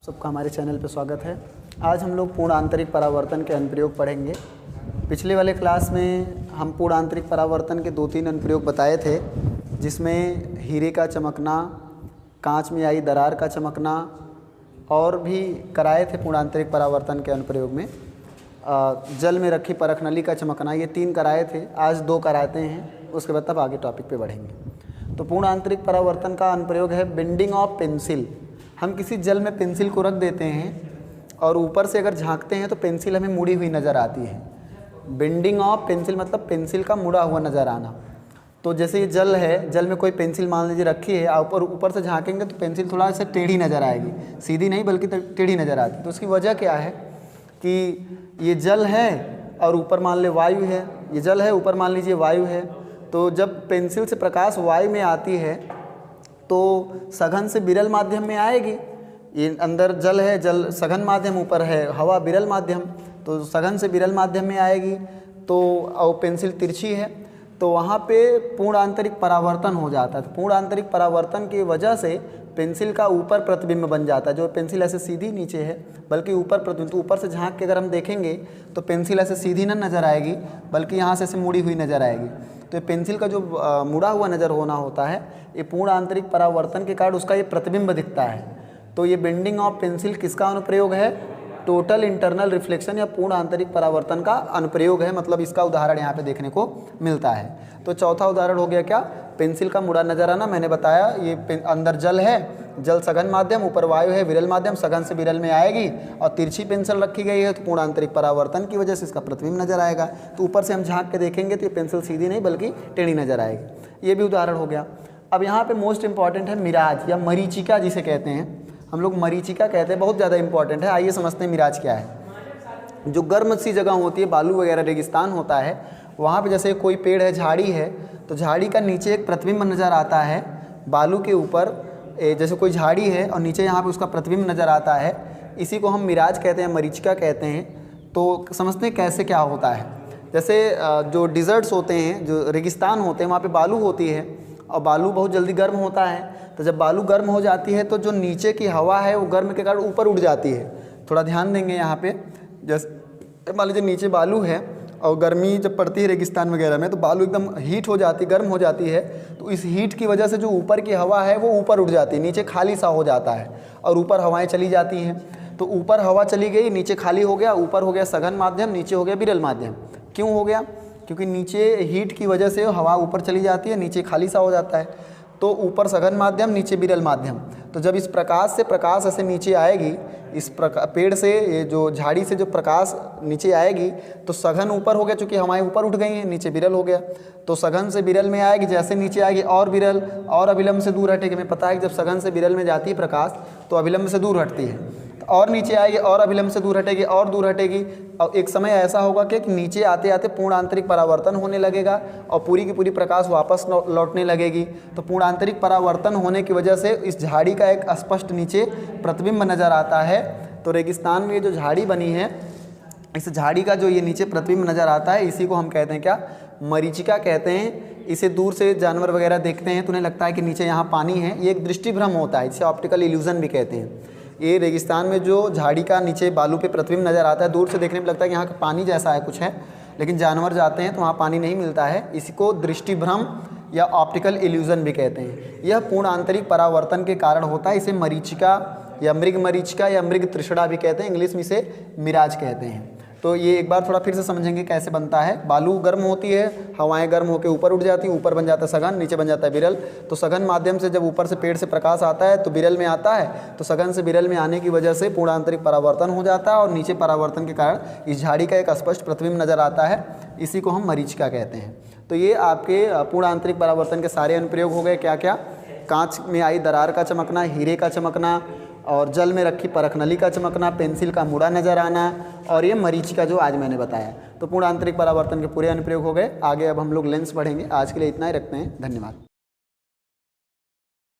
सबका हमारे चैनल पर स्वागत है। आज हम लोग पूर्ण आंतरिक परावर्तन के अनुप्रयोग पढ़ेंगे। पिछले वाले क्लास में हम पूर्ण आंतरिक परावर्तन के 2-3 अनुप्रयोग बताए थे, जिसमें हीरे का चमकना, कांच में आई दरार का चमकना और भी कराए थे पूर्ण आंतरिक परावर्तन के अनुप्रयोग में। जल में रखी परख नली का चमकना, ये 3 कराए थे। आज 2 कराते हैं, उसके बाद तब आगे टॉपिक पे बढ़ेंगे। तो पूर्ण आंतरिक परावर्तन का अनुप्रयोग है बेंडिंग ऑफ पेंसिल। हम किसी जल में पेंसिल को रख देते हैं और ऊपर से अगर झांकते हैं तो पेंसिल हमें मुड़ी हुई नज़र आती है। बेंडिंग ऑफ पेंसिल मतलब पेंसिल का मुड़ा हुआ नज़र आना। तो जैसे ये जल है, जल में कोई पेंसिल मान लीजिए रखी है, आप ऊपर से झांकेंगे तो पेंसिल थोड़ा सा टेढ़ी नज़र आएगी, सीधी नहीं बल्कि टेढ़ी नज़र आती है। तो उसकी वजह क्या है कि ये जल है और ऊपर मान ले वायु है, ये जल है ऊपर मान लीजिए वायु है। तो जब पेंसिल से प्रकाश वायु में आती है तो सघन से विरल माध्यम में आएगी। ये अंदर जल है, जल सघन माध्यम, ऊपर है हवा विरल माध्यम, तो सघन से विरल माध्यम में आएगी। तो और पेंसिल तिरछी है तो वहाँ पे पूर्ण आंतरिक परावर्तन हो जाता है। तो पूर्ण आंतरिक परावर्तन की वजह से पेंसिल का ऊपर प्रतिबिंब बन जाता है। जो पेंसिल ऐसे सीधी नीचे है बल्कि ऊपर प्रतिबिंब, तो ऊपर से झांक के अगर हम देखेंगे तो पेंसिल ऐसे सीधी ना नज़र आएगी बल्कि यहाँ से ऐसे मुड़ी हुई नज़र आएगी। तो पेंसिल का जो मुड़ा हुआ नज़र होना होता है, ये पूर्ण आंतरिक परावर्तन के कारण उसका ये प्रतिबिंब दिखता है। तो ये बेंडिंग ऑफ पेंसिल किसका अनुप्रयोग है? टोटल इंटरनल रिफ्लेक्शन या पूर्ण आंतरिक परावर्तन का अनुप्रयोग है। मतलब इसका उदाहरण यहाँ पे देखने को मिलता है। तो चौथा उदाहरण हो गया क्या? पेंसिल का मुड़ा नजर आना। मैंने बताया ये अंदर जल है, जल सघन माध्यम, ऊपर वायु है विरल माध्यम, सघन से विरल में आएगी और तिरछी पेंसिल रखी गई है तो पूर्ण आंतरिक परावर्तन की वजह से इसका प्रतिबिंब नजर आएगा। तो ऊपर से हम झांक के देखेंगे तो ये पेंसिल सीधी नहीं बल्कि टेढ़ी नजर आएगी। ये भी उदाहरण हो गया। अब यहाँ पे मोस्ट इंपॉर्टेंट है मिराज या मरीचिका जिसे कहते हैं, हम लोग मरीचिका कहते हैं, बहुत ज़्यादा इंपॉर्टेंट है। आइए समझते हैं मिराज क्या है। जो गर्म सी जगह होती है, बालू वगैरह रेगिस्तान होता है, वहाँ पे जैसे कोई पेड़ है, झाड़ी है, तो झाड़ी का नीचे एक प्रतिबिंब नज़र आता है बालू के ऊपर। जैसे कोई झाड़ी है और नीचे यहाँ पे उसका प्रतिबिंब नज़र आता है, इसी को हम मिराज कहते हैं, मरीचिका कहते हैं। तो समझते हैं कैसे क्या होता है। जैसे जो डिज़र्ट्स होते हैं, जो रेगिस्तान होते हैं, वहाँ पर बालू होती है और बालू बहुत जल्दी गर्म होता है। तो जब बालू गर्म हो जाती है तो जो नीचे की हवा है वो गर्म के कारण ऊपर उड़ जाती है। थोड़ा ध्यान देंगे यहाँ पे। जैसे मान लीजिए नीचे बालू है और गर्मी जब पड़ती है रेगिस्तान वगैरह में तो बालू एकदम हीट हो जाती है, गर्म हो जाती है। तो इस हीट की वजह से जो ऊपर की हवा है वो ऊपर उड़ जाती है, नीचे खाली सा हो जाता है और ऊपर हवाएँ चली जाती हैं। तो ऊपर हवा चली गई, नीचे खाली हो गया, ऊपर हो गया सघन माध्यम, नीचे हो गया विरल माध्यम। क्यों हो गया? क्योंकि नीचे हीट की वजह से हवा ऊपर चली जाती है, नीचे खाली सा हो जाता है। तो ऊपर सघन माध्यम, नीचे विरल माध्यम। तो जब इस प्रकाश से प्रकाश ऐसे नीचे आएगी, इस पेड़ से, ये जो झाड़ी से जो प्रकाश नीचे आएगी तो सघन ऊपर हो गया, चूँकि हवाएं ऊपर उठ गई हैं, नीचे विरल हो गया। तो सघन से विरल में आएगी, जैसे नीचे आएगी और विरल और अभिलंब से दूर हटेगी। हमें पता है कि जब सघन से विरल में जाती है प्रकाश तो अभिलंब से दूर हटती है, और नीचे आएगी और अभिलंब से दूर हटेगी और दूर हटेगी। और एक समय ऐसा होगा कि नीचे आते आते पूर्ण आंतरिक परावर्तन होने लगेगा और पूरी की पूरी प्रकाश वापस लौटने लगेगी। तो पूर्ण आंतरिक परावर्तन होने की वजह से इस झाड़ी का एक स्पष्ट नीचे प्रतिबिंब नज़र आता है। तो रेगिस्तान में ये जो झाड़ी बनी है, इस झाड़ी का जो ये नीचे प्रतिबिंब नज़र आता है, इसी को हम कहते हैं क्या? मरीचिका कहते हैं। इसे दूर से जानवर वगैरह देखते हैं तो उन्हें लगता है कि नीचे यहाँ पानी है। ये एक दृष्टिभ्रम होता है, जिसे ऑप्टिकल इल्यूजन भी कहते हैं। ये रेगिस्तान में जो झाड़ी का नीचे बालू पे प्रतिबिंब नज़र आता है, दूर से देखने में लगता है कि यहाँ का पानी जैसा है कुछ है, लेकिन जानवर जाते हैं तो वहाँ पानी नहीं मिलता है। इसी को दृष्टिभ्रम या ऑप्टिकल इल्यूजन भी कहते हैं। यह पूर्ण आंतरिक परावर्तन के कारण होता है। इसे मरीचिका या मृग मरीचिका या मृग तृषणा भी कहते हैं, इंग्लिश में इसे मिराज कहते हैं। तो ये एक बार थोड़ा फिर से समझेंगे कैसे बनता है। बालू गर्म होती है, हवाएं गर्म होकर ऊपर उठ जाती हैं, ऊपर बन जाता है सघन, नीचे बन जाता है विरल। तो सघन माध्यम से जब ऊपर से पेड़ से प्रकाश आता है तो विरल में आता है, तो सघन से विरल में आने की वजह से पूर्ण आंतरिक परावर्तन हो जाता है और नीचे परावर्तन के कारण इस झाड़ी का एक स्पष्ट प्रतिबिंब नज़र आता है। इसी को हम मरीचिका कहते हैं। तो ये आपके पूर्ण आंतरिक परावर्तन के सारे अनुप्रयोग हो गए। क्या क्या? कांच में आई दरार का चमकना, हीरे का चमकना और जल में रखी परख नली का चमकना, पेंसिल का मुड़ा नज़र आना और ये मरीचिका जो आज मैंने बताया। तो पूर्ण आंतरिक परावर्तन के पूरे अनुप्रयोग हो गए। आगे अब हम लोग लेंस पढ़ेंगे। आज के लिए इतना ही रखते हैं। धन्यवाद।